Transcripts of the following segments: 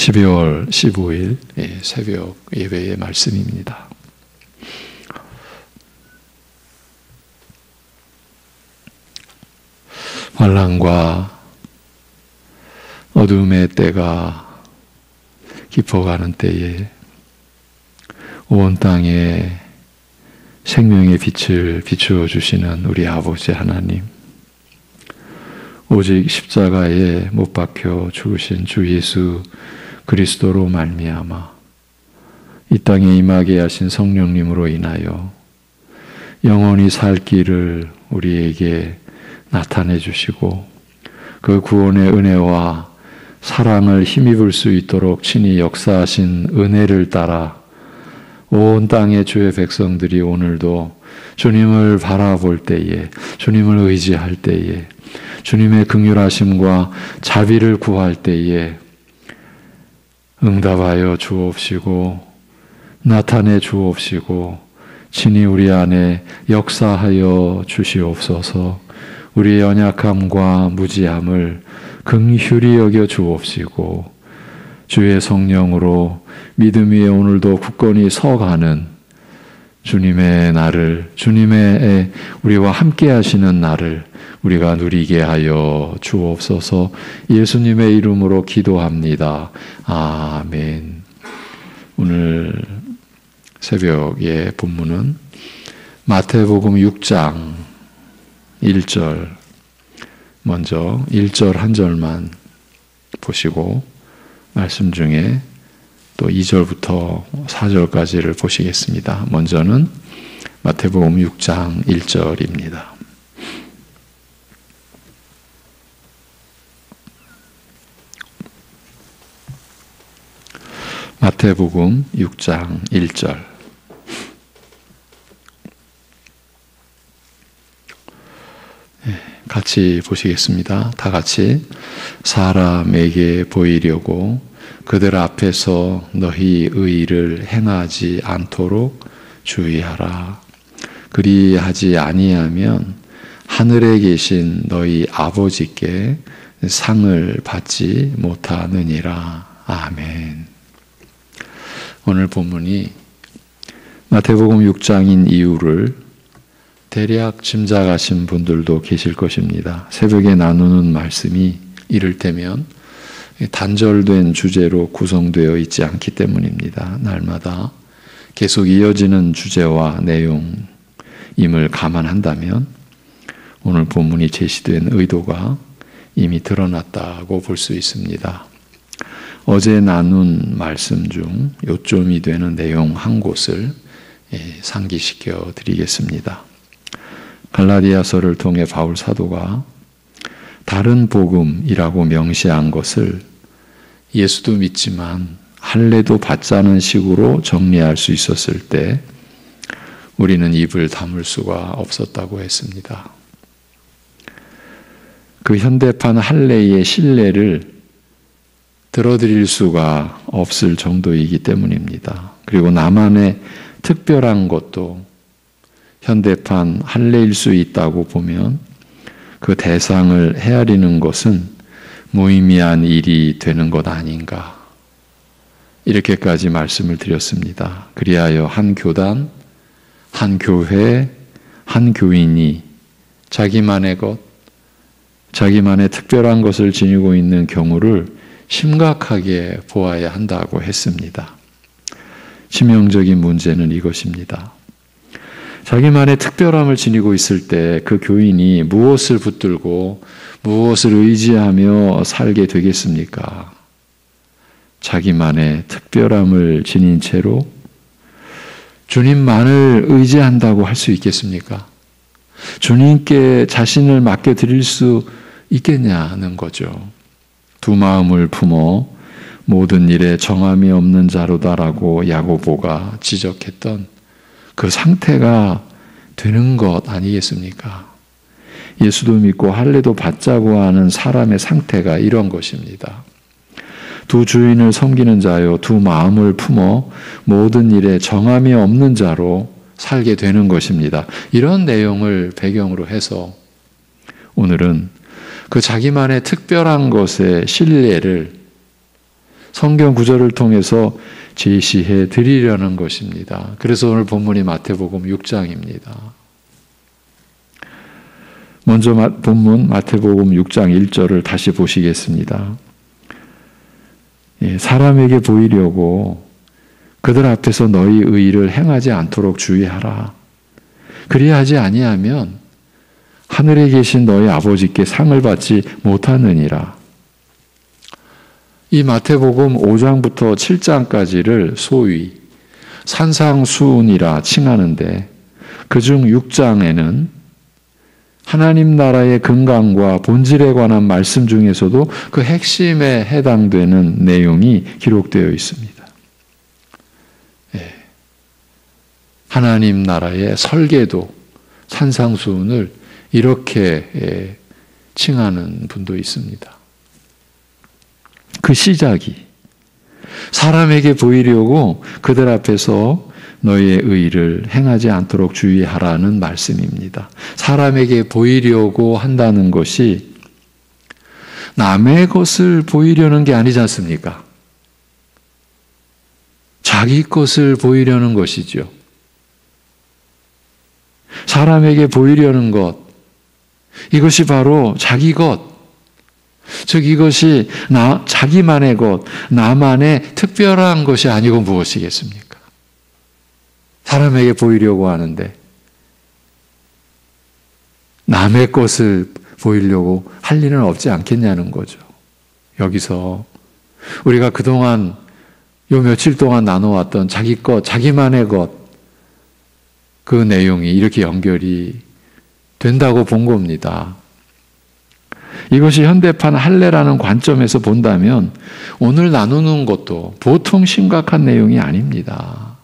12월 15일 새벽 예배의 말씀입니다. 환난과 어둠의 때가 깊어가는 때에 온 땅에 생명의 빛을 비추어 주시는 우리 아버지 하나님, 오직 십자가에 못 박혀 죽으신 주 예수 그리스도로 말미암아 이 땅에 임하게 하신 성령님으로 인하여 영원히 살 길을 우리에게 나타내 주시고 그 구원의 은혜와 사랑을 힘입을 수 있도록 친히 역사하신 은혜를 따라 온 땅의 주의 백성들이 오늘도 주님을 바라볼 때에, 주님을 의지할 때에, 주님의 긍휼하심과 자비를 구할 때에 응답하여 주옵시고 나타내 주옵시고 친히 우리 안에 역사하여 주시옵소서. 우리의 연약함과 무지함을 긍휼히 여겨 주옵시고 주의 성령으로 믿음 위에 오늘도 굳건히 서가는 주님의 날을, 주님의 우리와 함께 하시는 날을 우리가 누리게 하여 주옵소서. 예수님의 이름으로 기도합니다. 아멘. 오늘 새벽의 본문은 마태복음 6장 1절, 먼저 1절 한 절만 보시고 말씀 중에 또 2절부터 4절까지를 보시겠습니다. 먼저는 마태복음 6장 1절입니다. 마태복음 6장 1절. 같이 보시겠습니다. 다 같이. 사람에게 보이려고 그들 앞에서 너희 의를 행하지 않도록 주의하라. 그리하지 아니하면 하늘에 계신 너희 아버지께 상을 받지 못하느니라. 아멘. 오늘 본문이 마태복음 6장인 이유를 대략 짐작하신 분들도 계실 것입니다. 새벽에 나누는 말씀이 이를테면 단절된 주제로 구성되어 있지 않기 때문입니다. 날마다 계속 이어지는 주제와 내용임을 감안한다면 오늘 본문이 제시된 의도가 이미 드러났다고 볼 수 있습니다. 어제 나눈 말씀 중 요점이 되는 내용 한 곳을 상기시켜 드리겠습니다. 갈라디아서를 통해 바울 사도가 다른 복음이라고 명시한 것을 예수도 믿지만 할례도 받자는 식으로 정리할 수 있었을 때 우리는 입을 다물 수가 없었다고 했습니다. 그 현대판 할례의 신뢰를 들어드릴 수가 없을 정도이기 때문입니다. 그리고 나만의 특별한 것도 현대판 할례일 수 있다고 보면 그 대상을 헤아리는 것은 무의미한 일이 되는 것 아닌가, 이렇게까지 말씀을 드렸습니다. 그리하여 한 교단, 한 교회, 한 교인이 자기만의 것, 자기만의 특별한 것을 지니고 있는 경우를 심각하게 보아야 한다고 했습니다. 치명적인 문제는 이것입니다. 자기만의 특별함을 지니고 있을 때 그 교인이 무엇을 붙들고 무엇을 의지하며 살게 되겠습니까? 자기만의 특별함을 지닌 채로 주님만을 의지한다고 할 수 있겠습니까? 주님께 자신을 맡겨드릴 수 있겠냐는 거죠. 두 마음을 품어 모든 일에 정함이 없는 자로다라고 야고보가 지적했던 그 상태가 되는 것 아니겠습니까? 예수도 믿고 할례도 받자고 하는 사람의 상태가 이런 것입니다. 두 주인을 섬기는 자요, 두 마음을 품어 모든 일에 정함이 없는 자로 살게 되는 것입니다. 이런 내용을 배경으로 해서 오늘은 그 자기만의 특별한 것의 신뢰를 성경 구절을 통해서 제시해 드리려는 것입니다. 그래서 오늘 본문이 마태복음 6장입니다. 먼저 본문 마태복음 6장 1절을 다시 보시겠습니다. 사람에게 보이려고 그들 앞에서 너희 의를 행하지 않도록 주의하라. 그리하지 아니하면 하늘에 계신 너희 아버지께 상을 받지 못하느니라. 이 마태복음 5장부터 7장까지를 소위 산상수훈이라 칭하는데 그중 6장에는 하나님 나라의 근간과 본질에 관한 말씀 중에서도 그 핵심에 해당되는 내용이 기록되어 있습니다. 하나님 나라의 설계도, 산상수훈을 이렇게 칭하는 분도 있습니다. 그 시작이 사람에게 보이려고 그들 앞에서 너희의 의를 행하지 않도록 주의하라는 말씀입니다. 사람에게 보이려고 한다는 것이 남의 것을 보이려는 게 아니지 않습니까? 자기 것을 보이려는 것이죠. 사람에게 보이려는 것, 이것이 바로 자기 것, 즉 이것이 자기만의 것, 나만의 특별한 것이 아니고 무엇이겠습니까? 사람에게 보이려고 하는데 남의 것을 보이려고 할 일은 없지 않겠냐는 거죠. 여기서 우리가 그동안 요 며칠 동안 나눠왔던 자기 것, 자기만의 것, 그 내용이 이렇게 연결이 된다고 본 겁니다. 이것이 현대판 할례라는 관점에서 본다면 오늘 나누는 것도 보통 심각한 내용이 아닙니다.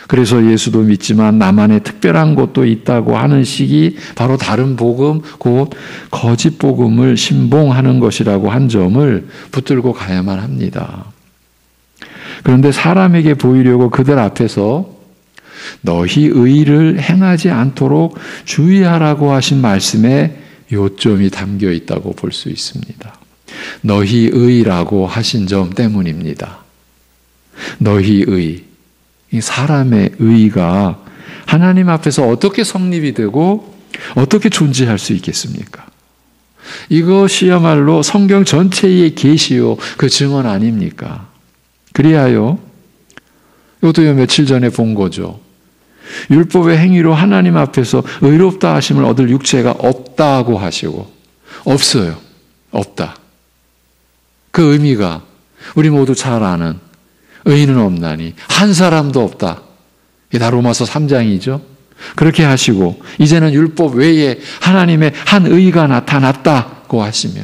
그래서 예수도 믿지만 나만의 특별한 것도 있다고 하는 식이 바로 다른 복음, 곧 거짓 복음을 신봉하는 것이라고 한 점을 붙들고 가야만 합니다. 그런데 사람에게 보이려고 그들 앞에서 너희 의를 행하지 않도록 주의하라고 하신 말씀에 요점이 담겨 있다고 볼 수 있습니다. 너희 의라고 하신 점 때문입니다. 너희 의, 이 사람의 의가 하나님 앞에서 어떻게 성립이 되고 어떻게 존재할 수 있겠습니까? 이것이야말로 성경 전체의 계시요 그 증언 아닙니까? 그리하여 이것도 며칠 전에 본 거죠. 율법의 행위로 하나님 앞에서 의롭다 하심을 얻을 육체가 없다고 하시고 없어요. 없다. 그 의미가 우리 모두 잘 아는 의인은 없나니 한 사람도 없다. 이게 다 로마서 3장이죠. 그렇게 하시고 이제는 율법 외에 하나님의 한 의가 나타났다고 하시며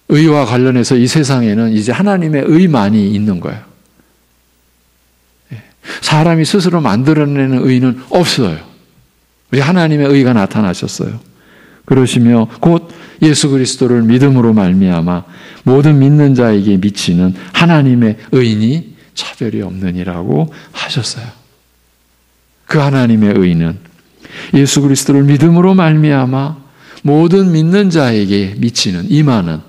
의와 관련해서 이 세상에는 이제 하나님의 의만이 있는 거예요. 사람이 스스로 만들어내는 의는 없어요. 우리 하나님의 의가 나타나셨어요. 그러시며 곧 예수 그리스도를 믿음으로 말미암아 모든 믿는 자에게 미치는 하나님의 의인이 차별이 없느니라고 하셨어요. 그 하나님의 의는 예수 그리스도를 믿음으로 말미암아 모든 믿는 자에게 미치는 임하는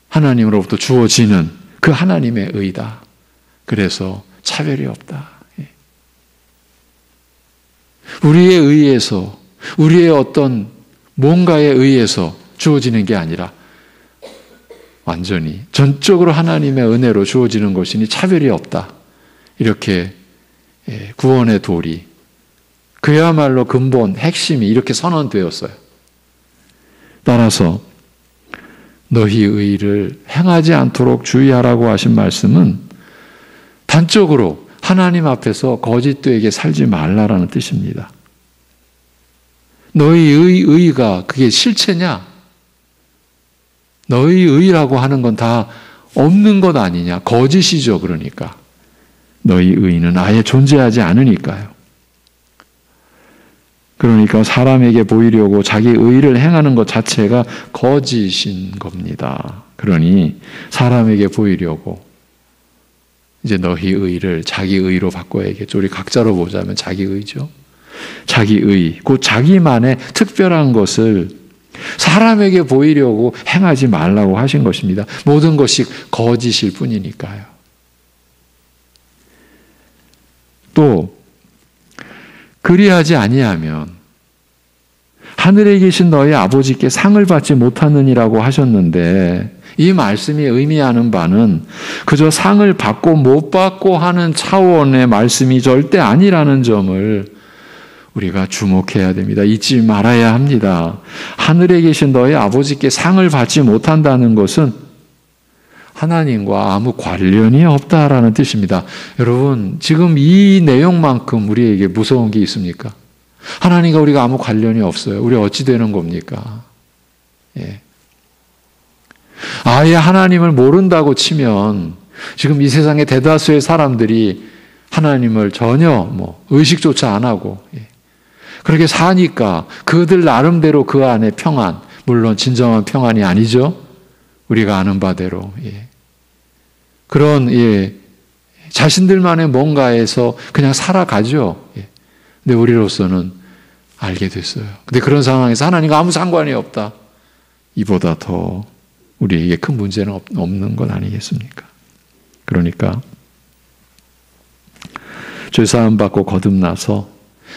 하나님으로부터 주어지는 그 하나님의 의다. 그래서 차별이 없다. 우리에 의해서, 우리의 어떤 뭔가에 의해서 주어지는 게 아니라 완전히 전적으로 하나님의 은혜로 주어지는 것이니 차별이 없다. 이렇게 구원의 도리, 그야말로 근본, 핵심이 이렇게 선언되었어요. 따라서 너희 의를 행하지 않도록 주의하라고 하신 말씀은 단적으로 하나님 앞에서 거짓되게 살지 말라라는 뜻입니다. 너희의 의가 그게 실체냐? 너희 의라고 하는 건 다 없는 것 아니냐? 거짓이죠. 그러니까 너희 의는 아예 존재하지 않으니까요. 그러니까 사람에게 보이려고 자기 의를 행하는 것 자체가 거짓인 겁니다. 그러니 사람에게 보이려고 이제 너희 의를 자기 의로 바꿔야겠죠. 우리 각자로 보자면 자기 의죠. 자기 의, 곧 자기만의 특별한 것을 사람에게 보이려고 행하지 말라고 하신 것입니다. 모든 것이 거짓일 뿐이니까요. 또 그리하지 아니하면 하늘에 계신 너희 아버지께 상을 받지 못하느니라고 하셨는데, 이 말씀이 의미하는 바는 그저 상을 받고 못 받고 하는 차원의 말씀이 절대 아니라는 점을 우리가 주목해야 됩니다. 잊지 말아야 합니다. 하늘에 계신 너희 아버지께 상을 받지 못한다는 것은 하나님과 아무 관련이 없다라는 뜻입니다. 여러분, 지금 이 내용만큼 우리에게 무서운 게 있습니까? 하나님과 우리가 아무 관련이 없어요. 우리 어찌 되는 겁니까? 예. 아예 하나님을 모른다고 치면 지금 이 세상의 대다수의 사람들이 하나님을 전혀 의식조차 안 하고 그렇게 사니까 그들 나름대로 그 안에 평안, 물론 진정한 평안이 아니죠. 우리가 아는 바대로 그런 자신들만의 뭔가에서 그냥 살아가죠. 근데 우리로서는 알게 됐어요. 근데 그런 상황에서 하나님과 아무 상관이 없다. 이보다 더 우리에게 큰 문제는 없는 건 아니겠습니까? 그러니까 죄사함 받고 거듭나서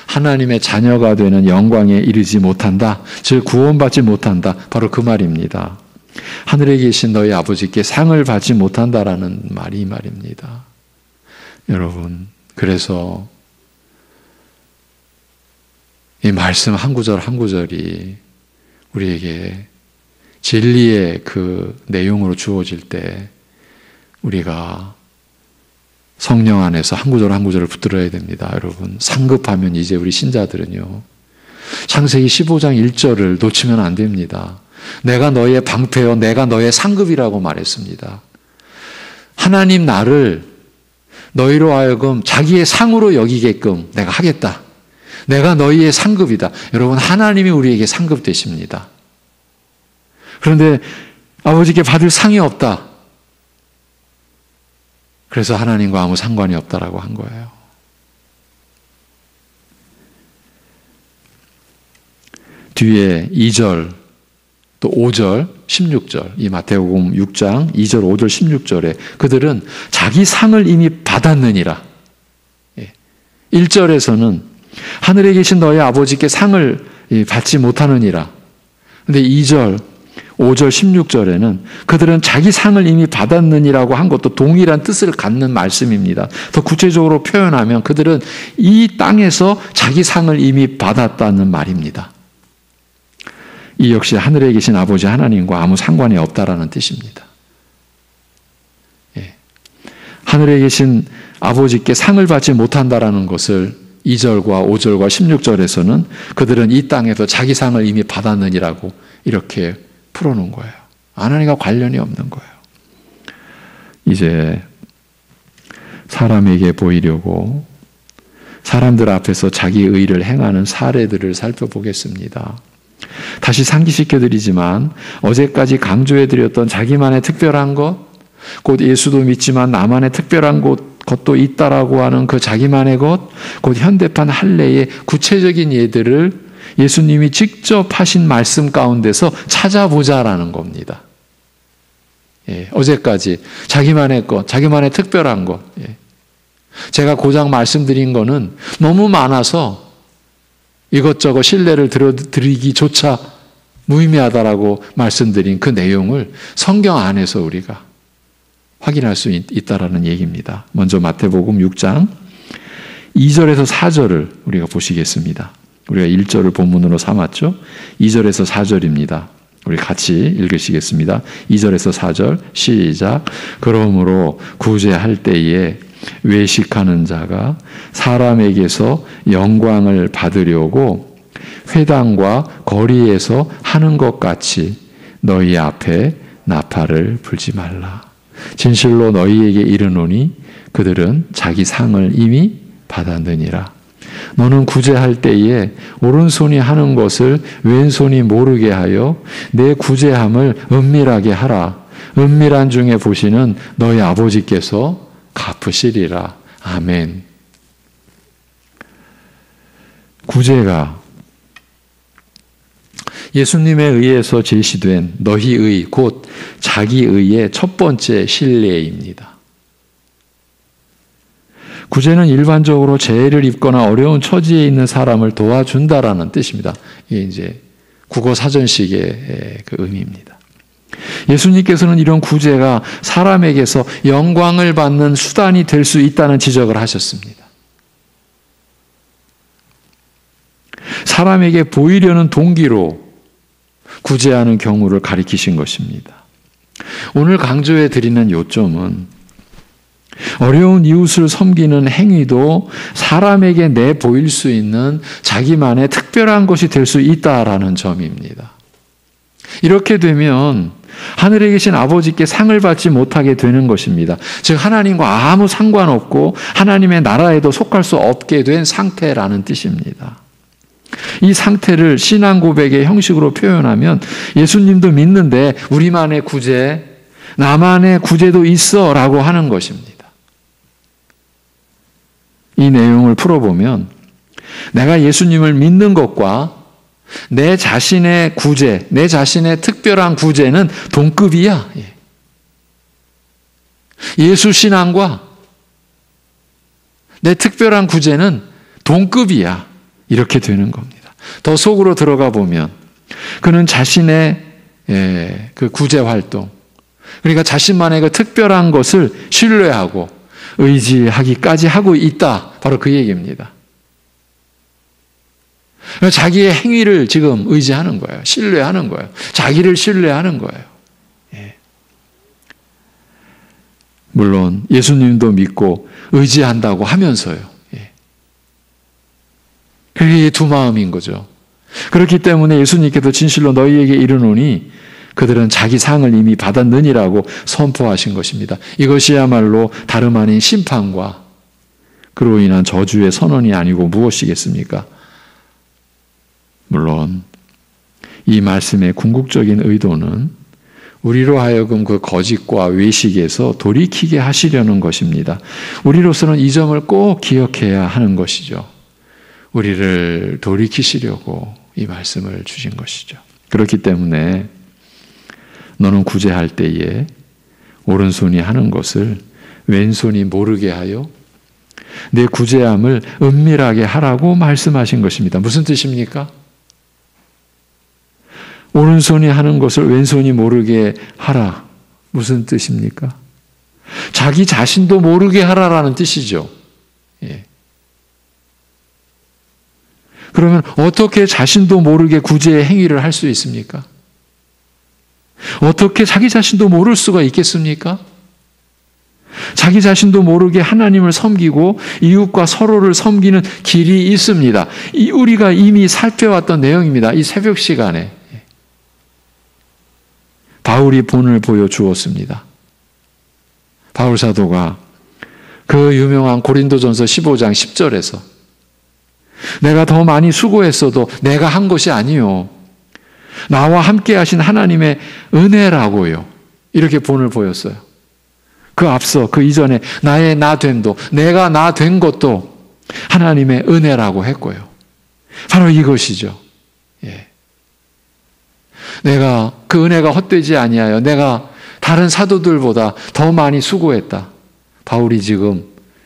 하나님의 자녀가 되는 영광에 이르지 못한다. 즉 구원받지 못한다. 바로 그 말입니다. 하늘에 계신 너희 아버지께 상을 받지 못한다라는 말이 이 말입니다. 여러분, 그래서 이 말씀 한 구절 한 구절이 우리에게 진리의 그 내용으로 주어질 때 우리가 성령 안에서 한 구절 한 구절을 붙들어야 됩니다. 여러분, 상급하면 이제 우리 신자들은요, 창세기 15장 1절을 놓치면 안 됩니다. 내가 너의 방패요 내가 너의 상급이라고 말했습니다. 하나님 나를 너희로 하여금 자기의 상으로 여기게끔 내가 하겠다. 내가 너희의 상급이다. 여러분, 하나님이 우리에게 상급 되십니다. 그런데 아버지께 받을 상이 없다. 그래서 하나님과 아무 상관이 없다라고 한 거예요. 뒤에 2절 또 5절, 16절, 이 마태복음 6장 2절, 5절, 16절에 그들은 자기 상을 이미 받았느니라. 1절에서는 하늘에 계신 너희 아버지께 상을 받지 못하느니라. 근데 2절, 5절, 16절에는 그들은 자기 상을 이미 받았느니라고 한 것도 동일한 뜻을 갖는 말씀입니다. 더 구체적으로 표현하면 그들은 이 땅에서 자기 상을 이미 받았다는 말입니다. 이 역시 하늘에 계신 아버지 하나님과 아무 상관이 없다라는 뜻입니다. 하늘에 계신 아버지께 상을 받지 못한다라는 것을 2절과 5절과 16절에서는 그들은 이 땅에서 자기 상을 이미 받았느니라고 이렇게 풀어놓은 거예요. 하나님과 관련이 없는 거예요. 이제 사람에게 보이려고 사람들 앞에서 자기 의를 행하는 사례들을 살펴보겠습니다. 다시 상기시켜드리지만 어제까지 강조해드렸던 자기만의 특별한 것, 곧 예수도 믿지만 나만의 특별한 것도 있다라고 하는 그 자기만의 것, 곧 현대판 할례의 구체적인 예들을 예수님이 직접 하신 말씀 가운데서 찾아보자라는 겁니다. 어제까지 자기만의 것, 자기만의 특별한 것. 제가 고작 말씀드린 거는 너무 많아서 이것저것 신뢰를 드리기조차 무의미하다라고 말씀드린 그 내용을 성경 안에서 우리가 확인할 수 있다라는 얘기입니다. 먼저 마태복음 6장 2절에서 4절을 우리가 보시겠습니다. 우리가 1절을 본문으로 삼았죠. 2절에서 4절입니다. 우리 같이 읽으시겠습니다. 2절에서 4절 시작. 그러므로 구제할 때에 외식하는 자가 사람에게서 영광을 받으려고 회당과 거리에서 하는 것 같이 너희 앞에 나팔을 불지 말라. 진실로 너희에게 이르노니 그들은 자기 상을 이미 받았느니라. 너는 구제할 때에 오른손이 하는 것을 왼손이 모르게 하여 내 구제함을 은밀하게 하라. 은밀한 중에 보시는 너희 아버지께서 갚으시리라. 아멘. 구제가 예수님에 의해서 제시된 너희의 곧 자기의의 첫 번째 신뢰입니다. 구제는 일반적으로 재해를 입거나 어려운 처지에 있는 사람을 도와준다라는 뜻입니다. 이게 이제 국어 사전식의 그 의미입니다. 예수님께서는 이런 구제가 사람에게서 영광을 받는 수단이 될 수 있다는 지적을 하셨습니다. 사람에게 보이려는 동기로 구제하는 경우를 가리키신 것입니다. 오늘 강조해 드리는 요점은 어려운 이웃을 섬기는 행위도 사람에게 내보일 수 있는 자기만의 특별한 것이 될 수 있다라는 점입니다. 이렇게 되면 하늘에 계신 아버지께 상을 받지 못하게 되는 것입니다. 즉 하나님과 아무 상관없고 하나님의 나라에도 속할 수 없게 된 상태라는 뜻입니다. 이 상태를 신앙 고백의 형식으로 표현하면 예수님도 믿는데 우리만의 구제, 나만의 구제도 있어 라고 하는 것입니다. 이 내용을 풀어보면 내가 예수님을 믿는 것과 내 자신의 구제, 내 자신의 특별한 구제는 동급이야. 예수 신앙과 내 특별한 구제는 동급이야. 이렇게 되는 겁니다. 더 속으로 들어가 보면 그는 자신의 그 구제 활동, 그러니까 자신만의 그 특별한 것을 신뢰하고 의지하기까지 하고 있다. 바로 그 얘기입니다. 자기의 행위를 지금 의지하는 거예요. 신뢰하는 거예요. 자기를 신뢰하는 거예요. 물론 예수님도 믿고 의지한다고 하면서요. 그게 두 마음인 거죠. 그렇기 때문에 예수님께서 진실로 너희에게 이르노니 그들은 자기 상을 이미 받았느니라고 선포하신 것입니다. 이것이야말로 다름 아닌 심판과 그로 인한 저주의 선언이 아니고 무엇이겠습니까? 물론 이 말씀의 궁극적인 의도는 우리로 하여금 그 거짓과 외식에서 돌이키게 하시려는 것입니다. 우리로서는 이 점을 꼭 기억해야 하는 것이죠. 우리를 돌이키시려고 이 말씀을 주신 것이죠. 그렇기 때문에 너는 구제할 때에 오른손이 하는 것을 왼손이 모르게 하여 내 구제함을 은밀하게 하라고 말씀하신 것입니다. 무슨 뜻입니까? 오른손이 하는 것을 왼손이 모르게 하라. 무슨 뜻입니까? 자기 자신도 모르게 하라라는 뜻이죠. 예. 그러면 어떻게 자신도 모르게 구제의 행위를 할 수 있습니까? 어떻게 자기 자신도 모를 수가 있겠습니까? 자기 자신도 모르게 하나님을 섬기고 이웃과 서로를 섬기는 길이 있습니다. 우리가 이미 살펴왔던 내용입니다. 이 새벽 시간에 바울이 본을 보여주었습니다. 바울 사도가 그 유명한 고린도전서 15장 10절에서 내가 더 많이 수고했어도 내가 한 것이 아니요 나와 함께 하신 하나님의 은혜라고요. 이렇게 본을 보였어요. 그 앞서 그 이전에 나의 나됨도 내가 나 된 것도 하나님의 은혜라고 했고요. 바로 이것이죠. 예. 내가 그 은혜가 헛되지 아니하여 내가 다른 사도들보다 더 많이 수고했다. 바울이 지금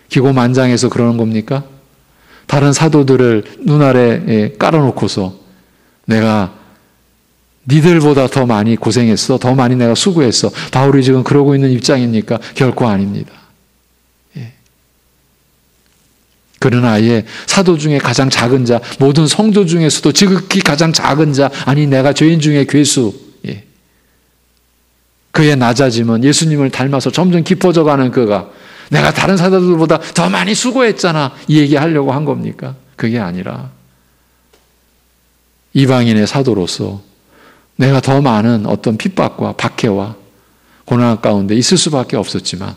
기고만장해서 그러는 겁니까? 다른 사도들을 눈아래 깔아놓고서 내가 니들보다 더 많이 고생했어. 더 많이 내가 수고했어. 바울이 지금 그러고 있는 입장입니까? 결코 아닙니다. 예. 그는 아예 사도 중에 가장 작은 자, 모든 성도 중에서도 지극히 가장 작은 자, 아니 내가 죄인 중에 괴수. 예. 그의 낮아짐은 예수님을 닮아서 점점 깊어져가는 그가 내가 다른 사도들보다 더 많이 수고했잖아. 이 얘기하려고 한 겁니까? 그게 아니라 이방인의 사도로서 내가 더 많은 어떤 핍박과 박해와 고난 가운데 있을 수밖에 없었지만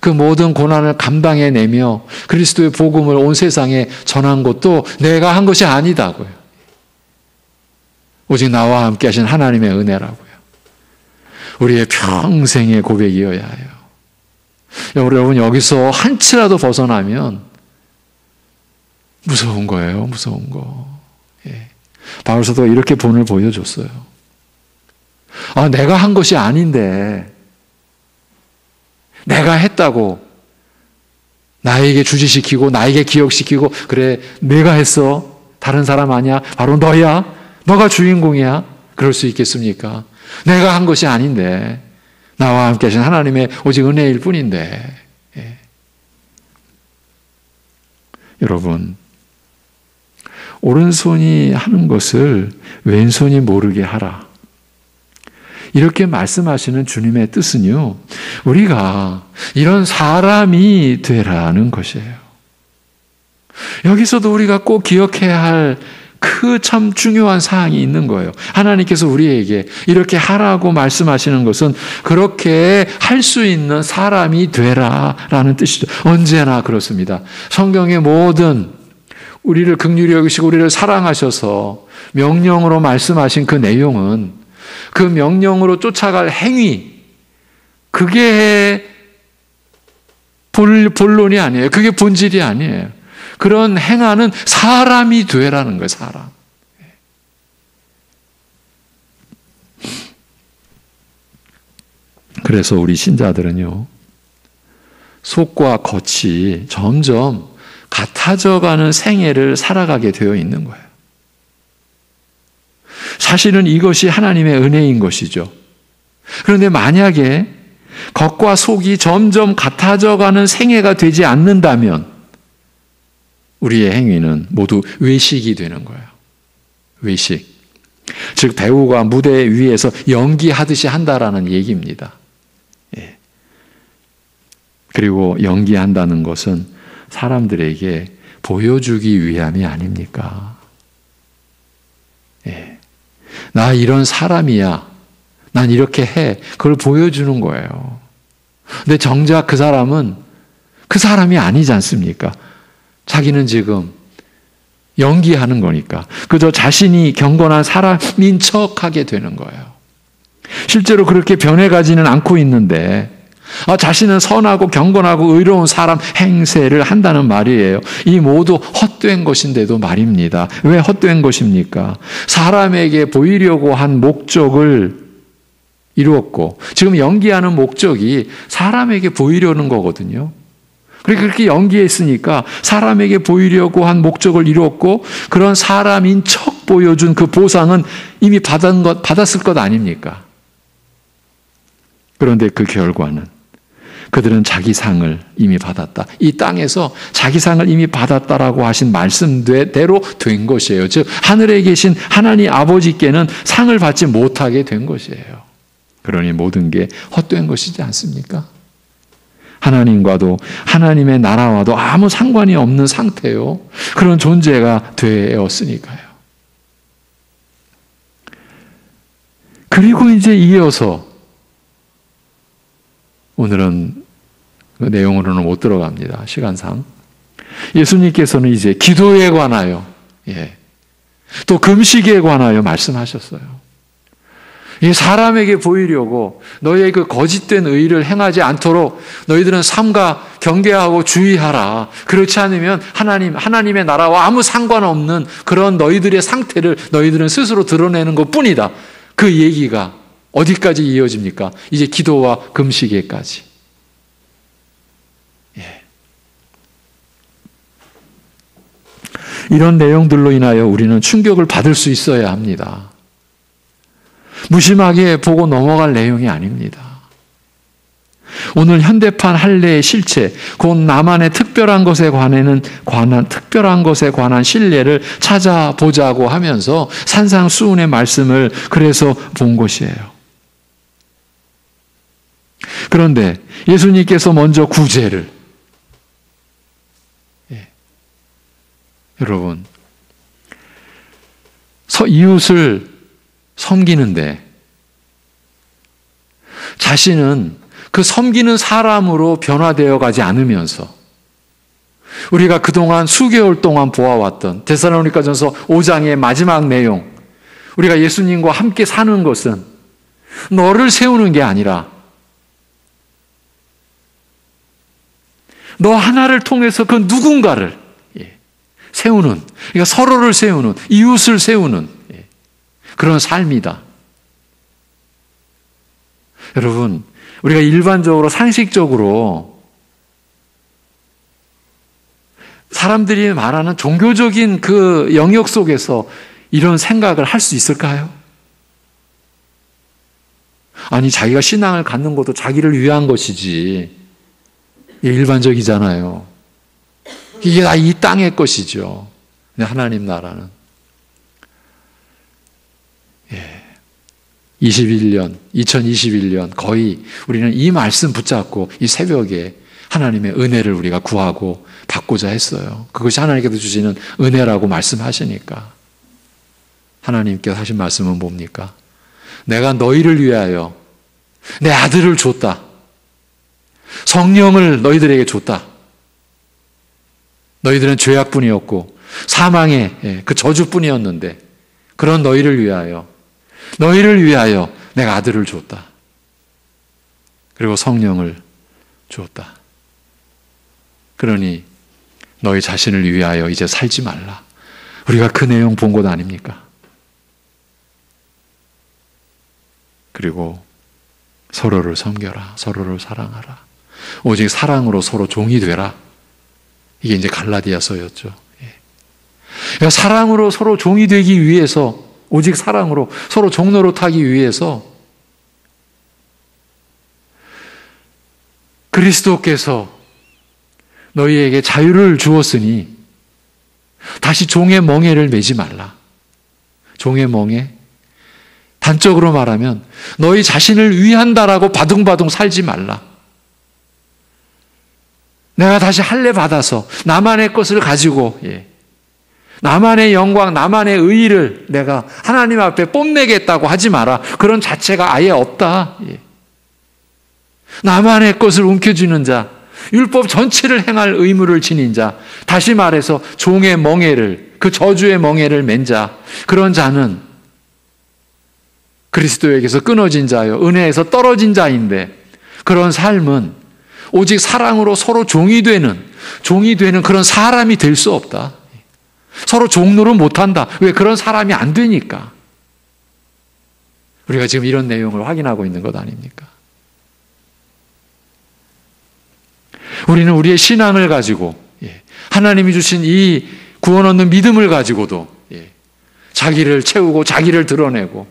그 모든 고난을 감당해내며 그리스도의 복음을 온 세상에 전한 것도 내가 한 것이 아니다고요. 오직 나와 함께 하신 하나님의 은혜라고요. 우리의 평생의 고백이어야 해요. 여러분 여기서 한치라도 벗어나면 무서운 거예요. 무서운 거. 예. 바울 사도가 이렇게 본을 보여줬어요. 내가 한 것이 아닌데 내가 했다고 나에게 주지시키고 나에게 기억시키고 그래 내가 했어. 다른 사람 아니야. 바로 너야. 너가 주인공이야. 그럴 수 있겠습니까? 내가 한 것이 아닌데 나와 함께 하신 하나님의 오직 은혜일 뿐인데. 예. 여러분, 오른손이 하는 것을 왼손이 모르게 하라. 이렇게 말씀하시는 주님의 뜻은요, 우리가 이런 사람이 되라는 것이에요. 여기서도 우리가 꼭 기억해야 할 그 참 중요한 사항이 있는 거예요. 하나님께서 우리에게 이렇게 하라고 말씀하시는 것은 그렇게 할 수 있는 사람이 되라라는 뜻이죠. 언제나 그렇습니다. 성경의 모든 우리를 긍휼히 여기시고 우리를 사랑하셔서 명령으로 말씀하신 그 내용은 그 명령으로 쫓아갈 행위, 그게 본론이 아니에요. 그게 본질이 아니에요. 그런 행하는 사람이 되라는 거예요. 사람. 그래서 우리 신자들은요, 속과 겉이 점점 같아져가는 생애를 살아가게 되어 있는 거예요. 사실은 이것이 하나님의 은혜인 것이죠. 그런데 만약에 겉과 속이 점점 같아져가는 생애가 되지 않는다면 우리의 행위는 모두 외식이 되는 거예요. 외식. 즉 배우가 무대 위에서 연기하듯이 한다라는 얘기입니다. 예. 그리고 연기한다는 것은 사람들에게 보여주기 위함이 아닙니까? 예. 나 이런 사람이야. 난 이렇게 해. 그걸 보여주는 거예요. 근데 정작 그 사람은 그 사람이 아니지 않습니까? 자기는 지금 연기하는 거니까 그저 자신이 경건한 사람인 척하게 되는 거예요. 실제로 그렇게 변해가지는 않고 있는데 자신은 선하고 경건하고 의로운 사람 행세를 한다는 말이에요. 이 모두 헛된 것인데도 말입니다. 왜 헛된 것입니까? 사람에게 보이려고 한 목적을 이루었고 지금 연기하는 목적이 사람에게 보이려는 거거든요. 그렇게 연기했으니까 사람에게 보이려고 한 목적을 이루었고 그런 사람인 척 보여준 그 보상은 이미 받았을 것 아닙니까? 그런데 그 결과는 그들은 자기 상을 이미 받았다. 이 땅에서 자기 상을 이미 받았다라고 하신 말씀대로 된 것이에요. 즉 하늘에 계신 하나님 아버지께는 상을 받지 못하게 된 것이에요. 그러니 모든 게 헛된 것이지 않습니까? 하나님과도 하나님의 나라와도 아무 상관이 없는 상태요. 그런 존재가 되었으니까요. 그리고 이제 이어서 오늘은 그 내용으로는 못 들어갑니다. 시간상. 예수님께서는 이제 기도에 관하여 또 금식에 관하여 말씀하셨어요. 이 사람에게 보이려고 너희의 그 거짓된 의를 행하지 않도록 너희들은 삼가 경계하고 주의하라. 그렇지 않으면 하나님의 나라와 아무 상관없는 그런 너희들의 상태를 너희들은 스스로 드러내는 것뿐이다. 그 얘기가 어디까지 이어집니까? 이제 기도와 금식에까지. 이런 내용들로 인하여 우리는 충격을 받을 수 있어야 합니다. 무심하게 보고 넘어갈 내용이 아닙니다. 오늘 현대판 할례의 실체, 곧 나만의 특별한 것에 관한 신뢰를 찾아보자고 하면서 산상수훈의 말씀을 그래서 본 것이에요. 그런데 예수님께서 먼저 구제를 여러분 이웃을 섬기는데 자신은 그 섬기는 사람으로 변화되어 가지 않으면서 우리가 그동안 수개월 동안 보아왔던 데살로니가전서 5장의 마지막 내용, 우리가 예수님과 함께 사는 것은 너를 세우는 게 아니라 너 하나를 통해서 그 누군가를 세우는, 그러니까 서로를 세우는, 이웃을 세우는 그런 삶이다. 여러분, 우리가 일반적으로 상식적으로 사람들이 말하는 종교적인 그 영역 속에서 이런 생각을 할 수 있을까요? 아니, 자기가 신앙을 갖는 것도 자기를 위한 것이지. 일반적이잖아요. 이게 다 이 땅의 것이죠. 하나님 나라는. 2021년 거의 우리는 이 말씀 붙잡고 이 새벽에 하나님의 은혜를 우리가 구하고 받고자 했어요. 그것이 하나님께서 주시는 은혜라고 말씀하시니까. 하나님께서 하신 말씀은 뭡니까? 내가 너희를 위하여 내 아들을 줬다. 성령을 너희들에게 줬다. 너희들은 죄악뿐이었고 사망의 그 저주뿐이었는데 그런 너희를 위하여 내가 아들을 줬다. 그리고 성령을 주었다. 그러니 너희 자신을 위하여 이제 살지 말라. 우리가 그 내용 본 것 아닙니까? 그리고 서로를 섬겨라. 서로를 사랑하라. 오직 사랑으로 서로 종이 되라. 이게 이제 갈라디아서였죠. 그러니까 사랑으로 서로 종이 되기 위해서, 오직 사랑으로 서로 종노릇하기 위해서 그리스도께서 너희에게 자유를 주었으니 다시 종의 멍에를 매지 말라. 종의 멍에? 단적으로 말하면 너희 자신을 위한다라고 바둥바둥 살지 말라. 내가 다시 할례 받아서 나만의 것을 가지고 나만의 영광, 나만의 의의를 내가 하나님 앞에 뽐내겠다고 하지 마라. 그런 자체가 아예 없다. 나만의 것을 움켜쥐는 자, 율법 전체를 행할 의무를 지닌 자, 다시 말해서 종의 멍에를, 그 저주의 멍에를 맨 자, 그런 자는 그리스도에게서 끊어진 자요, 은혜에서 떨어진 자인데, 그런 삶은 오직 사랑으로 서로 종이 되는 그런 사람이 될 수 없다. 서로 종노릇 못한다. 왜? 그런 사람이 안 되니까. 우리가 지금 이런 내용을 확인하고 있는 것 아닙니까? 우리는 우리의 신앙을 가지고 하나님이 주신 이 구원 얻는 믿음을 가지고도 자기를 채우고 자기를 드러내고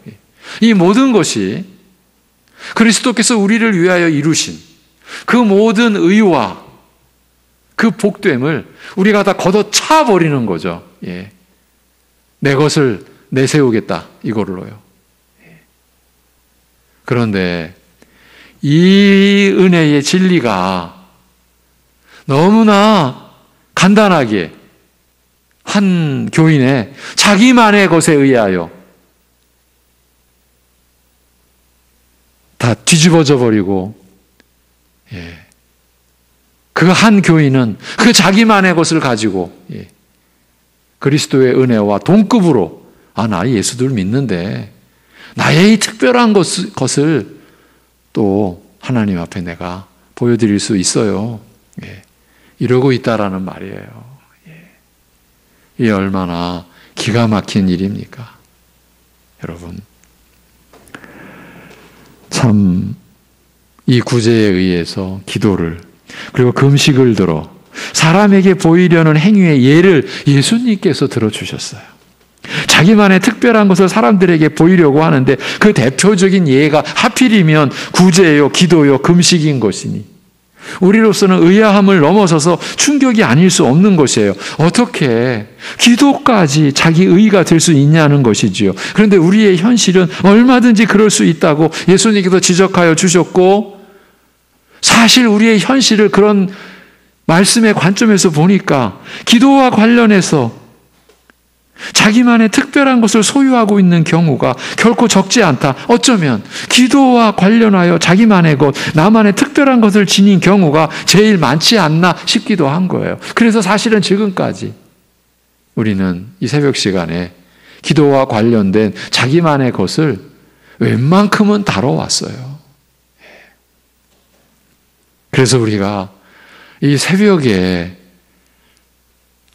이 모든 것이 그리스도께서 우리를 위하여 이루신 그 모든 의와 그 복됨을 우리가 다 걷어차 버리는 거죠. 내 것을 내세우겠다 이걸로요. 그런데 이 은혜의 진리가 너무나 간단하게 한 교인의 자기만의 것에 의하여 다 뒤집어져 버리고, 그 한 교인은 그 자기만의 것을 가지고 그리스도의 은혜와 동급으로 나 예수들 믿는데 나의 이 특별한 것을 또 하나님 앞에 내가 보여드릴 수 있어요. 이러고 있다라는 말이에요. 이게 얼마나 기가 막힌 일입니까? 여러분, 참 이 구제에 의해서 기도를 그리고 금식을 들어 사람에게 보이려는 행위의 예를 예수님께서 들어주셨어요. 자기만의 특별한 것을 사람들에게 보이려고 하는데 그 대표적인 예가 하필이면 구제요, 기도요, 금식인 것이니 우리로서는 의아함을 넘어서서 충격이 아닐 수 없는 것이에요. 어떻게 기도까지 자기 의의가 될 수 있냐는 것이지요. 그런데 우리의 현실은 얼마든지 그럴 수 있다고 예수님께서 지적하여 주셨고, 사실 우리의 현실을 그런 말씀의 관점에서 보니까 기도와 관련해서 자기만의 특별한 것을 소유하고 있는 경우가 결코 적지 않다. 어쩌면 기도와 관련하여 자기만의 것, 나만의 특별한 것을 지닌 경우가 제일 많지 않나 싶기도 한 거예요. 그래서 사실은 지금까지 우리는 이 새벽 시간에 기도와 관련된 자기만의 것을 웬만큼은 다뤄왔어요. 그래서 우리가 이 새벽에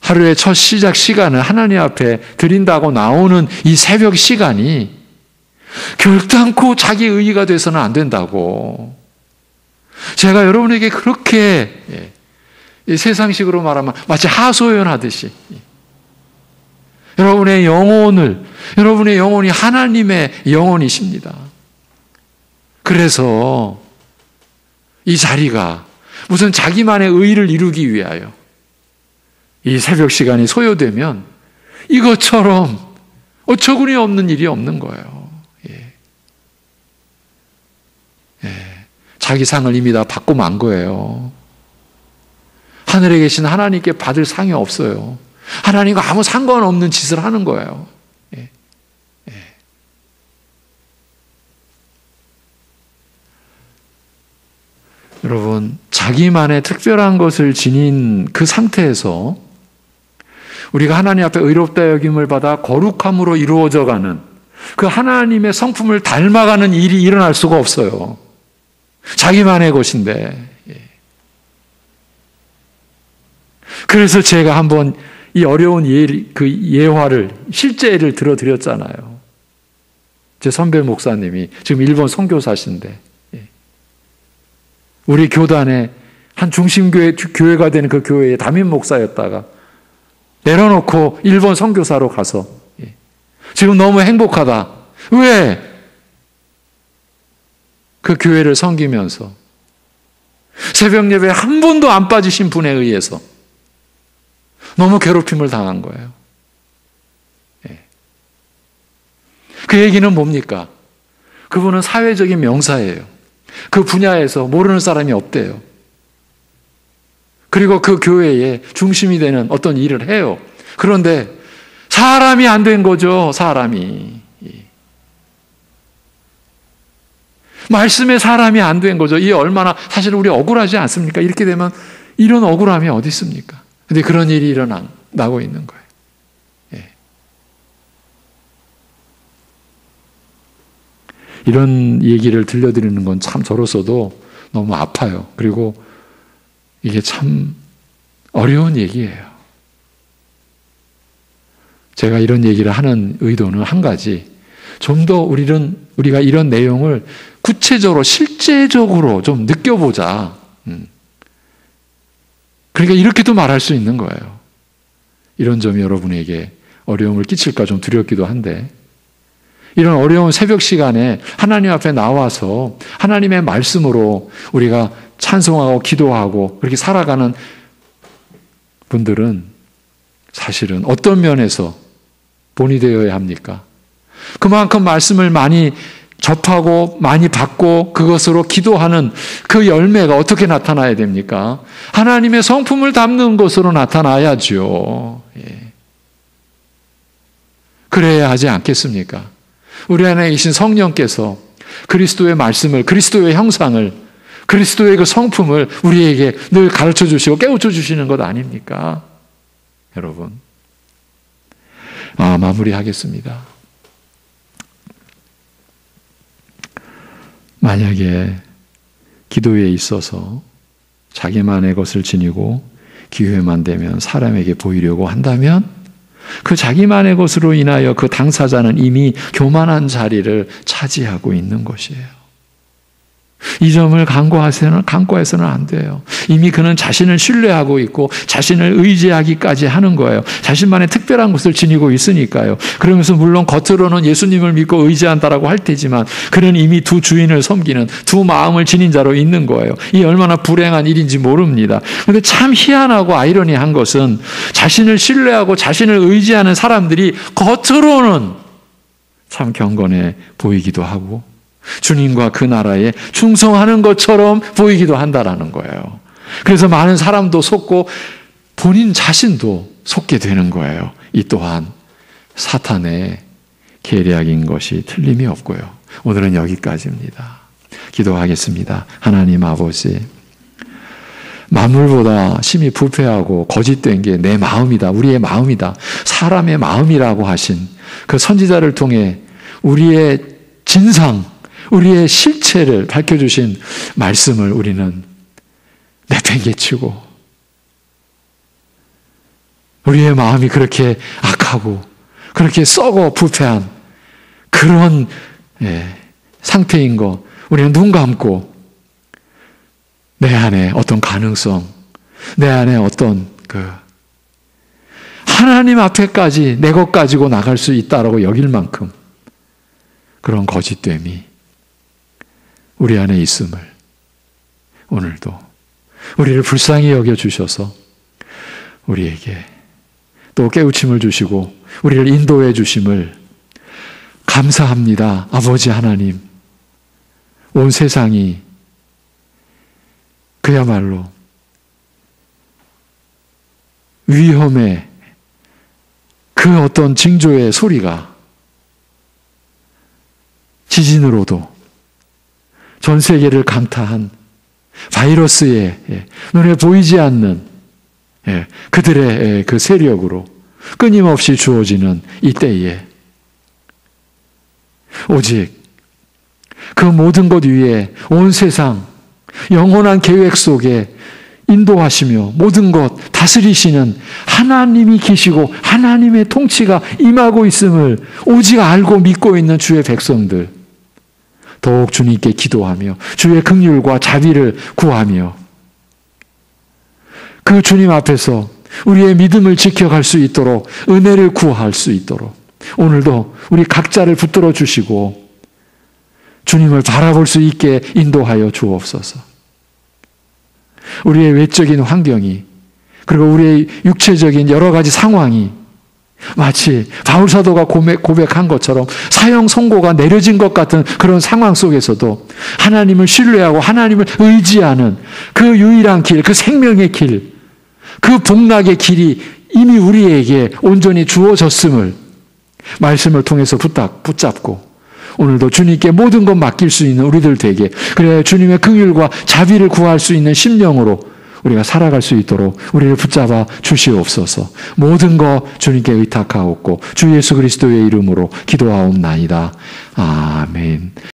하루의 첫 시작 시간을 하나님 앞에 드린다고 나오는 이 새벽 시간이 결단코 자기 의의가 돼서는 안 된다고. 제가 여러분에게 그렇게 세상식으로 말하면 마치 하소연하듯이 여러분의 영혼이 하나님의 영혼이십니다. 그래서 이 자리가 무슨 자기만의 의의를 이루기 위하여 이 새벽 시간이 소요되면 이것처럼 어처구니 없는 일이 없는 거예요. 자기 상을 이미 다 받고 만 거예요. 하늘에 계신 하나님께 받을 상이 없어요. 하나님과 아무 상관없는 짓을 하는 거예요. 여러분, 자기만의 특별한 것을 지닌 그 상태에서 우리가 하나님 앞에 의롭다 여김을 받아 거룩함으로 이루어져가는 그 하나님의 성품을 닮아가는 일이 일어날 수가 없어요. 자기만의 것인데. 그래서 제가 한번 이 어려운 예화를, 실제를 들어드렸잖아요. 제 선배 목사님이 지금 일본 선교사신데 우리 교단의 한 중심교회가 되는 그 교회의 담임 목사였다가 내려놓고 일본 선교사로 가서 지금 너무 행복하다. 왜? 그 교회를 섬기면서 새벽 예배에 한 번도 안 빠지신 분에 의해서 너무 괴롭힘을 당한 거예요. 그 얘기는 뭡니까? 그분은 사회적인 명사예요. 그 분야에서 모르는 사람이 없대요. 그리고 그 교회의 중심이 되는 어떤 일을 해요. 그런데 사람이 안 된 거죠. 사람이. 말씀에 사람이 안 된 거죠. 이게 얼마나 사실 우리 억울하지 않습니까? 이렇게 되면 이런 억울함이 어디 있습니까? 근데 그런 일이 일어나고 있는 거예요. 이런 얘기를 들려드리는 건 참 저로서도 너무 아파요. 그리고 이게 참 어려운 얘기예요. 제가 이런 얘기를 하는 의도는 한 가지, 좀 더 우리가 이런 내용을 구체적으로 실제적으로 좀 느껴보자. 그러니까 이렇게도 말할 수 있는 거예요. 이런 점이 여러분에게 어려움을 끼칠까 좀 두렵기도 한데, 이런 어려운 새벽 시간에 하나님 앞에 나와서 하나님의 말씀으로 우리가 찬송하고 기도하고 그렇게 살아가는 분들은 사실은 어떤 면에서 본이 되어야 합니까? 그만큼 말씀을 많이 접하고 많이 받고 그것으로 기도하는 그 열매가 어떻게 나타나야 됩니까? 하나님의 성품을 담는 것으로 나타나야죠. 그래야 하지 않겠습니까? 우리 안에 계신 성령께서 그리스도의 말씀을, 그리스도의 형상을, 그리스도의 그 성품을 우리에게 늘 가르쳐 주시고 깨우쳐 주시는 것 아닙니까? 여러분. 마무리하겠습니다. 만약에 기도에 있어서 자기만의 것을 지니고 기회만 되면 사람에게 보이려고 한다면 그 자기만의 것으로 인하여 그 당사자는 이미 교만한 자리를 차지하고 있는 것이에요. 이 점을 간과해서는 안 돼요. 이미 그는 자신을 신뢰하고 있고 자신을 의지하기까지 하는 거예요. 자신만의 특별한 것을 지니고 있으니까요. 그러면서 물론 겉으로는 예수님을 믿고 의지한다라고 할 테지만 그는 이미 두 주인을 섬기는 두 마음을 지닌 자로 있는 거예요. 이 얼마나 불행한 일인지 모릅니다. 그런데 참 희한하고 아이러니한 것은 자신을 신뢰하고 자신을 의지하는 사람들이 겉으로는 참 경건해 보이기도 하고 주님과 그 나라에 충성하는 것처럼 보이기도 한다라는 거예요. 그래서 많은 사람도 속고 본인 자신도 속게 되는 거예요. 이 또한 사탄의 계략인 것이 틀림이 없고요. 오늘은 여기까지입니다. 기도하겠습니다. 하나님 아버지, 만물보다 심히 부패하고 거짓된 게 내 마음이다, 우리의 마음이다, 사람의 마음이라고 하신 그 선지자를 통해 우리의 진상, 우리의 실체를 밝혀주신 말씀을 우리는 내팽개치고 우리의 마음이 그렇게 악하고 그렇게 썩어 부패한 그런 상태인 거 우리는 눈 감고 내 안에 어떤 가능성, 내 안에 어떤 하나님 앞에까지 내 것 가지고 나갈 수 있다라고 여길 만큼 그런 거짓됨이 우리 안에 있음을 오늘도 우리를 불쌍히 여겨주셔서 우리에게 또 깨우침을 주시고 우리를 인도해 주심을 감사합니다. 아버지 하나님, 온 세상이 그야말로 위험의 그 어떤 징조의 소리가 지진으로도 전 세계를 강타한 바이러스의 눈에 보이지 않는 그들의 그 세력으로 끊임없이 주어지는 이때에 오직 그 모든 것 위에 온 세상 영원한 계획 속에 인도하시며 모든 것 다스리시는 하나님이 계시고 하나님의 통치가 임하고 있음을 오직 알고 믿고 있는 주의 백성들, 더욱 주님께 기도하며 주의 긍휼과 자비를 구하며 그 주님 앞에서 우리의 믿음을 지켜갈 수 있도록 은혜를 구할 수 있도록 오늘도 우리 각자를 붙들어 주시고 주님을 바라볼 수 있게 인도하여 주옵소서. 우리의 외적인 환경이 그리고 우리의 육체적인 여러 가지 상황이 마치 바울 사도가 고백한 것처럼 사형 선고가 내려진 것 같은 그런 상황 속에서도 하나님을 신뢰하고 하나님을 의지하는 그 유일한 길, 그 생명의 길, 그 복락의 길이 이미 우리에게 온전히 주어졌음을 말씀을 통해서 붙잡고 오늘도 주님께 모든 것 맡길 수 있는 우리들 되게, 그래야 주님의 긍휼과 자비를 구할 수 있는 심령으로 우리가 살아갈 수 있도록 우리를 붙잡아 주시옵소서. 모든 것 주님께 의탁하옵고 주 예수 그리스도의 이름으로 기도하옵나이다. 아멘.